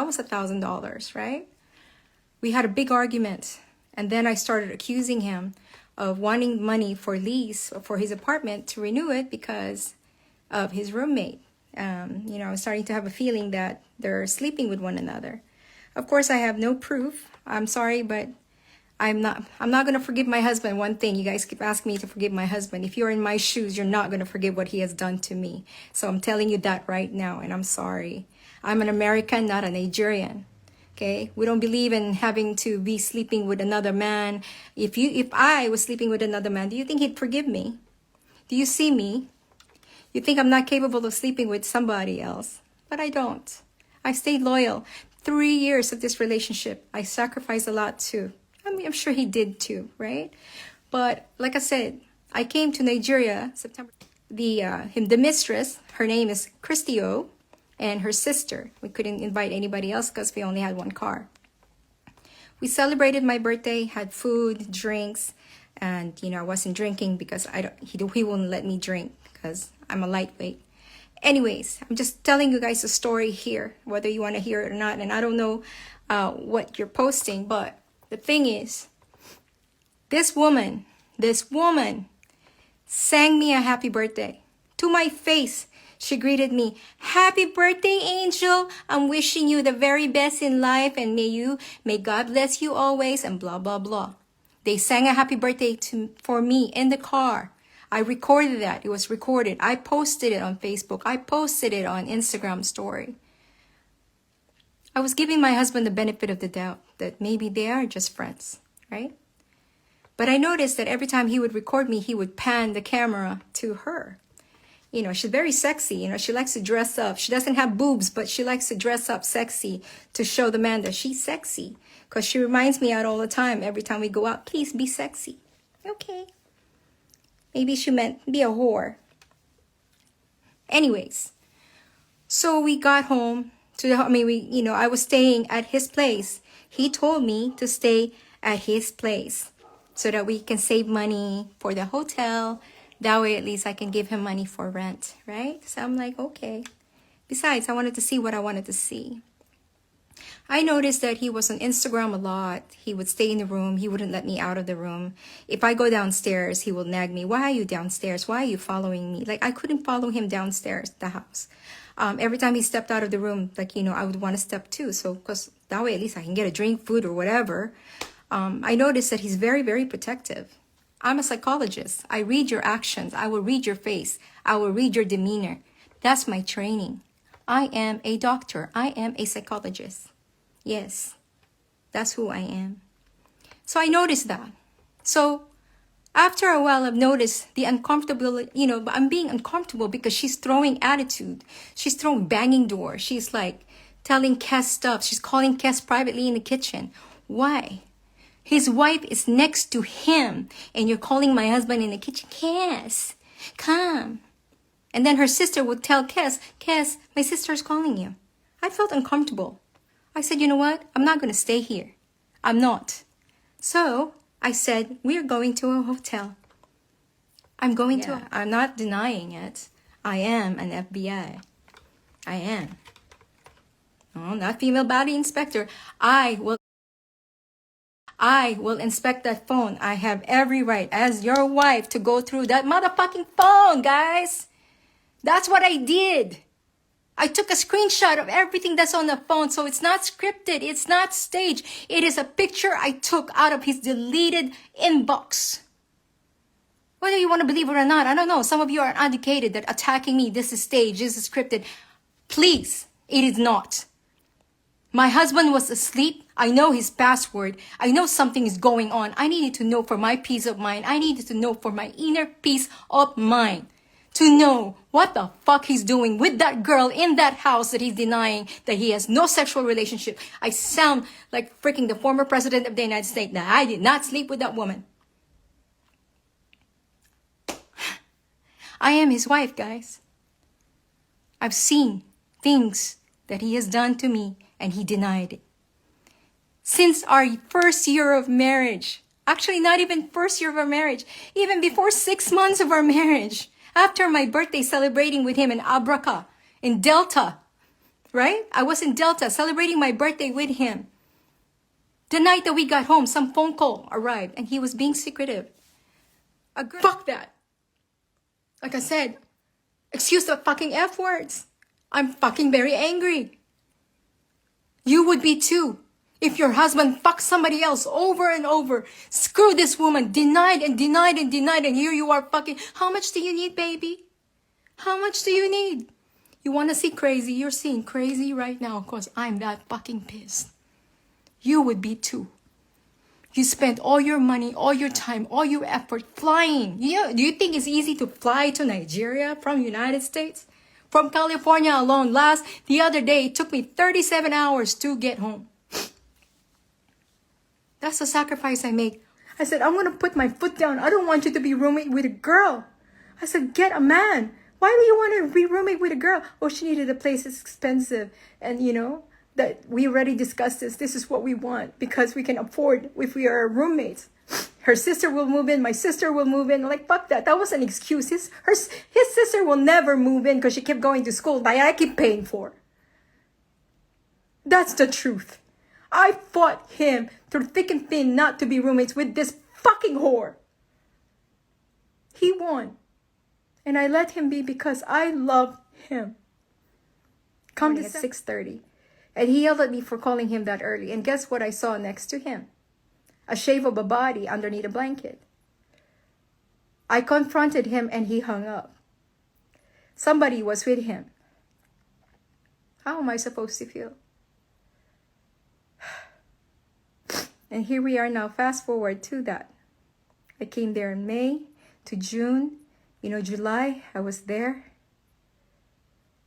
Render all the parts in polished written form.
That was $1,000, right? We had a big argument. And then I started accusing him of wanting money for lease for his apartment to renew it because of his roommate. I was starting to have a feeling that they're sleeping with one another. Of course, I have no proof. I'm sorry, but I'm not going to forgive my husband. One thing, you guys keep asking me to forgive my husband. If you're in my shoes, you're not going to forgive what he has done to me. So I'm telling you that right now, and I'm sorry. I'm an American, not a Nigerian. Okay? We don't believe in having to be sleeping with another man. If I was sleeping with another man, do you think he'd forgive me? Do you see me? You think I'm not capable of sleeping with somebody else? But I don't. I stayed loyal. 3 years of this relationship. I sacrificed a lot too. I mean, I'm sure he did too, right? But like I said, I came to Nigeria September. The mistress, her name is Christy O, and her sister. We couldn't invite anybody else because we only had one car. We celebrated my birthday, had food, drinks, and I wasn't drinking because he wouldn't let me drink because I'm a lightweight. Anyways, I'm just telling you guys a story here, whether you want to hear it or not. And I don't know what you're posting, but the thing is, this woman sang me a happy birthday to my face. She greeted me, "Happy birthday, Angel. I'm wishing you the very best in life, and may God bless you always," and blah, blah, blah. They sang a happy birthday for me in the car. I recorded that. It was recorded. I posted it on Facebook. I posted it on Instagram story. I was giving my husband the benefit of the doubt that maybe they are just friends, right? But I noticed that every time he would record me, he would pan the camera to her. She's very sexy. She likes to dress up. She doesn't have boobs, but she likes to dress up sexy to show the man that she's sexy. Because she reminds me out all the time, every time we go out, "Please be sexy." Okay. Maybe she meant be a whore. Anyways, so we got home. I was staying at his place. He told me to stay at his place so that we can save money for the hotel. That way, at least I can give him money for rent, right? So I'm like, okay. Besides, I wanted to see what I wanted to see. I noticed that he was on Instagram a lot. He would stay in the room. He wouldn't let me out of the room. If I go downstairs, he will nag me. "Why are you downstairs? Why are you following me?" Like, I couldn't follow him downstairs, the house. Every time he stepped out of the room, I would want to step too. So, because that way at least I can get a drink, food, or whatever. I noticed that he's very, very protective. I'm a psychologist. I read your actions. I will read your face. I will read your demeanor. That's my training. I am a doctor. I am a psychologist. Yes, that's who I am. So I noticed that. So after a while, I've noticed the uncomfortability, but I'm being uncomfortable because she's throwing attitude. She's throwing banging doors. She's like telling Kess stuff. She's calling Kess privately in the kitchen. Why? His wife is next to him, and you're calling my husband in the kitchen. "Kess, come." And then her sister would tell Kess, "Kess, my sister's calling you." I felt uncomfortable. I said, "You know what? I'm not going to stay here. I'm not." So I said, "We're going to a hotel." I'm not denying it. I am an FBI. I am. No, not female body inspector. I will inspect that phone. I have every right as your wife to go through that motherfucking phone, guys. That's what I did. I took a screenshot of everything that's on the phone, so it's not scripted. It's not staged. It is a picture I took out of his deleted inbox. Whether you want to believe it or not, I don't know. Some of you are uneducated that attacking me, this is staged, this is scripted. Please, it is not. My husband was asleep. I know his password. I know something is going on. I needed to know for my peace of mind. I needed to know for my inner peace of mind. To know what the fuck he's doing with that girl in that house that he's denying that he has no sexual relationship. I sound like freaking the former president of the United States. That I did not sleep with that woman. I am his wife, guys. I've seen things that he has done to me, and he denied it. Since our first year of marriage, actually not even first year of our marriage, even before 6 months of our marriage, after my birthday celebrating with him in Abraca, in Delta, right? I was in Delta celebrating my birthday with him. The night that we got home, some phone call arrived and he was being secretive. Fuck that. Like I said, excuse the fucking F words. I'm fucking very angry. You would be too. If your husband fucks somebody else over and over, screw this woman, denied and denied and denied, and here you are fucking. How much do you need, baby? How much do you need? You want to see crazy? You're seeing crazy right now because I'm that fucking pissed. You would be too. You spent all your money, all your time, all your effort flying. Do you think it's easy to fly to Nigeria from United States? From California alone, the other day, it took me 37 hours to get home. That's the sacrifice I make. I said, I'm going to put my foot down. I don't want you to be roommate with a girl. I said, get a man. Why do you want to be roommate with a girl? Oh, she needed a place that's expensive. And that we already discussed this. This is what we want because we can afford if we are roommates. Her sister will move in. My sister will move in. Like, fuck that. That was an excuse. His sister will never move in because she kept going to school that I keep paying for. That's the truth. I fought him through thick and thin not to be roommates with this fucking whore. He won. And I let him be because I love him. Come at 6:30. And he yelled at me for calling him that early. And guess what I saw next to him? A shave of a body underneath a blanket. I confronted him and he hung up. Somebody was with him. How am I supposed to feel? And here we are now, fast forward to that. I came there in May to June. July, I was there.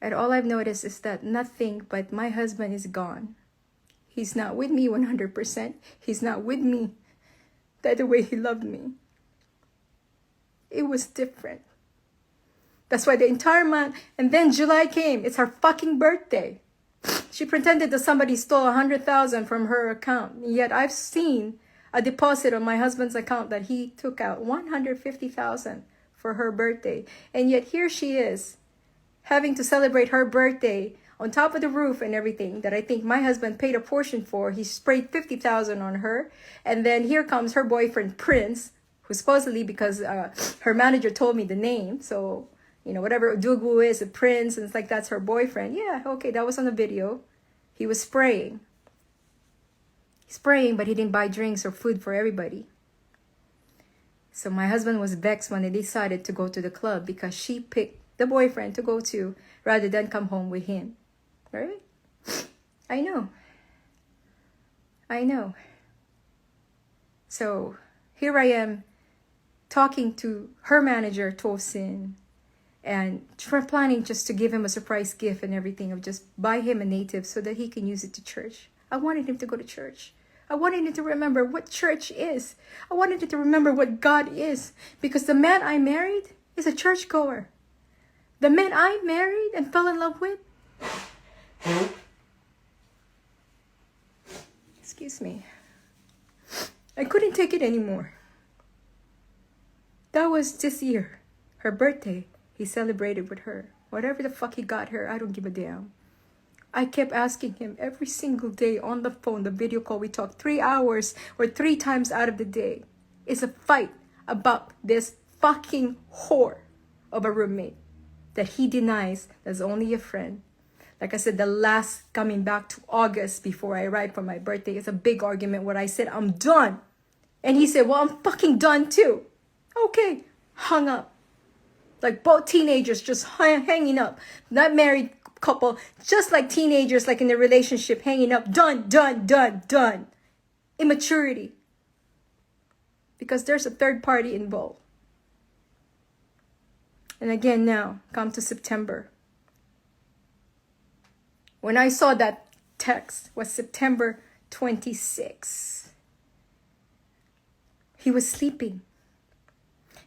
And all I've noticed is that nothing but my husband is gone. He's not with me 100%. He's not with me the way he loved me. It was different. That's why the entire month, and then July came. It's her fucking birthday. She pretended that somebody stole 100,000 from her account. Yet I've seen a deposit on my husband's account that he took out 150,000 for her birthday. And yet here she is, having to celebrate her birthday on top of the roof and everything that I think my husband paid a portion for. He sprayed 50,000 on her. And then here comes her boyfriend, Prince, who supposedly, because her manager told me the name. So, whatever Dugu is, a Prince, and it's like, that's her boyfriend. Yeah, okay, that was on the video. He was spraying. Spraying, but he didn't buy drinks or food for everybody. So my husband was vexed when they decided to go to the club because she picked the boyfriend to go to rather than come home with him. Right? I know. So here I am talking to her manager, Tosin, and planning just to give him a surprise gift and everything, of just buy him a native so that he can use it to church. I wanted him to go to church. I wanted him to remember what church is. I wanted him to remember what God is. Because the man I married is a churchgoer. The man I married and fell in love with, excuse me, I couldn't take it anymore. That was this year, her birthday. He celebrated with her. Whatever the fuck he got her, I don't give a damn. I kept asking him every single day on the phone, the video call, we talked 3 hours or 3 times out of the day. It's a fight about this fucking whore of a roommate that he denies that's only a friend. Like I said, the last coming back to August before I arrived for my birthday, it's a big argument where I said, I'm done. And he said, well, I'm fucking done too. Okay, hung up. Like both teenagers just hanging up. Not married couple, just like teenagers, like in a relationship, hanging up. Done. Immaturity. Because there's a third party involved. And again now, come to September. When I saw that text was September 26. He was sleeping.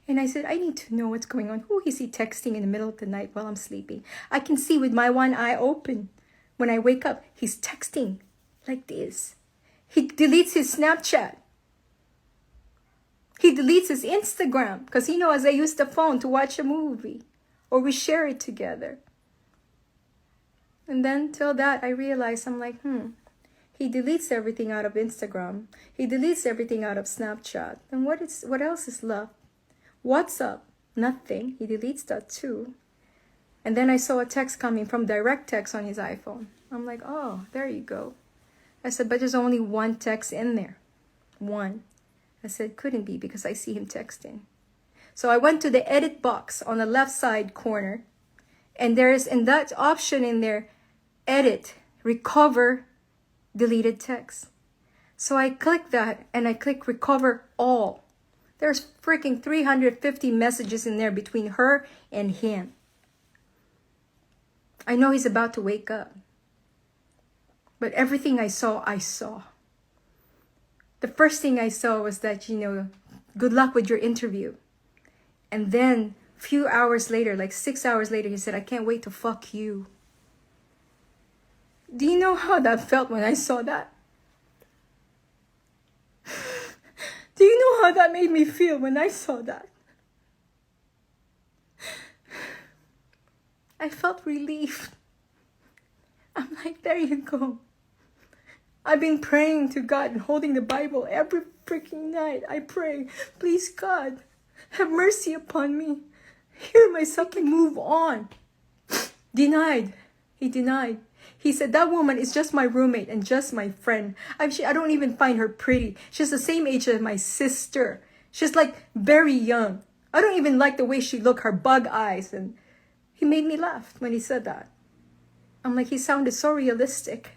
And I said, I need to know what's going on. Who is he texting in the middle of the night while I'm sleeping? I can see with my one eye open. When I wake up, he's texting like this. He deletes his Snapchat. He deletes his Instagram because he knows I use the phone to watch a movie or we share it together. And then till that, I realized, I'm like, he deletes everything out of Instagram. He deletes everything out of Snapchat. And what else is left? WhatsApp, nothing. He deletes that too. And then I saw a text coming from direct text on his iPhone. I'm like, oh, there you go. I said, but there's only one text in there. One. I said, couldn't be because I see him texting. So I went to the edit box on the left side corner. And there's in that option in there, edit, recover, deleted text. So I click that and I click recover all. There's freaking 350 messages in there between her and him. I know he's about to wake up. But everything I saw, I saw. The first thing I saw was that, good luck with your interview. And then a few hours later, like 6 hours later, he said, I can't wait to fuck you. Do you know how that felt when I saw that? Do you know how that made me feel when I saw that? I felt relief. I'm like, there you go. I've been praying to God and holding the Bible every freaking night. I pray, please God, have mercy upon me. Hear my sucking, move on. Denied. He denied. He said, that woman is just my roommate and just my friend. I don't even find her pretty. She's the same age as my sister. She's like very young. I don't even like the way she looked, her bug eyes. And he made me laugh when he said that. I'm like, he sounded so realistic.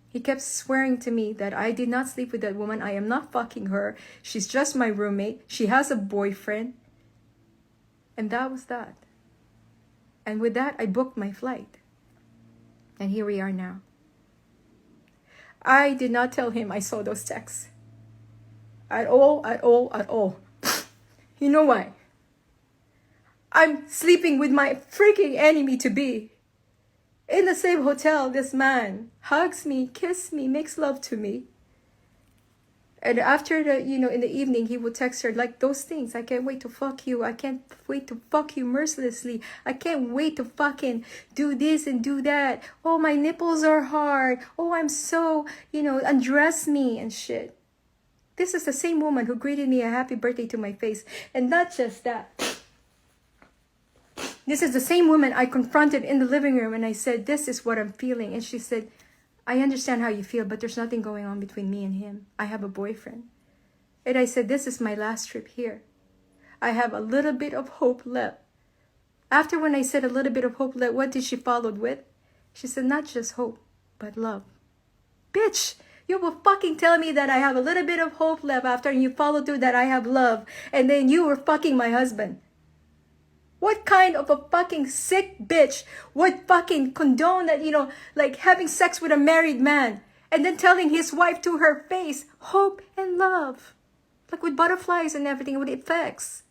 He kept swearing to me that I did not sleep with that woman. I am not fucking her. She's just my roommate. She has a boyfriend. And that was that. And with that, I booked my flight. And here we are now. I did not tell him I saw those texts. At all. You know why? I'm sleeping with my freaking enemy to be. In the same hotel, this man hugs me, kisses me, makes love to me. And after in the evening, he would text her like those things. I can't wait to fuck you. I can't wait to fuck you mercilessly. I can't wait to fucking do this and do that. Oh, my nipples are hard. Oh, I'm so, undress me and shit. This is the same woman who greeted me a happy birthday to my face. And not just that. This is the same woman I confronted in the living room and I said, this is what I'm feeling. And she said, I understand how you feel, but there's nothing going on between me and him. I have a boyfriend. And I said, this is my last trip here. I have a little bit of hope left. After when I said a little bit of hope left, what did she follow with? She said, not just hope, but love. Bitch, you were fucking telling me that I have a little bit of hope left after you followed through that I have love. And then you were fucking my husband. What kind of a fucking sick bitch would fucking condone that, like having sex with a married man and then telling his wife to her face, hope and love. Like with butterflies and everything, with effects.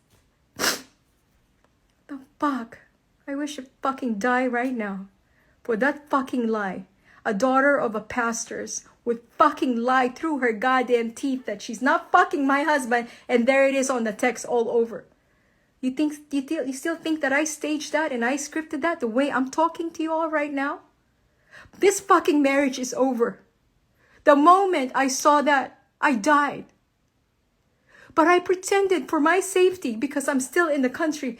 The fuck? I wish I'd fucking die right now. For that fucking lie. A daughter of a pastor's would fucking lie through her goddamn teeth that she's not fucking my husband, and there it is on the text all over. You still think that I staged that and I scripted that the way I'm talking to you all right now? This fucking marriage is over. The moment I saw that, I died. But I pretended for my safety because I'm still in the country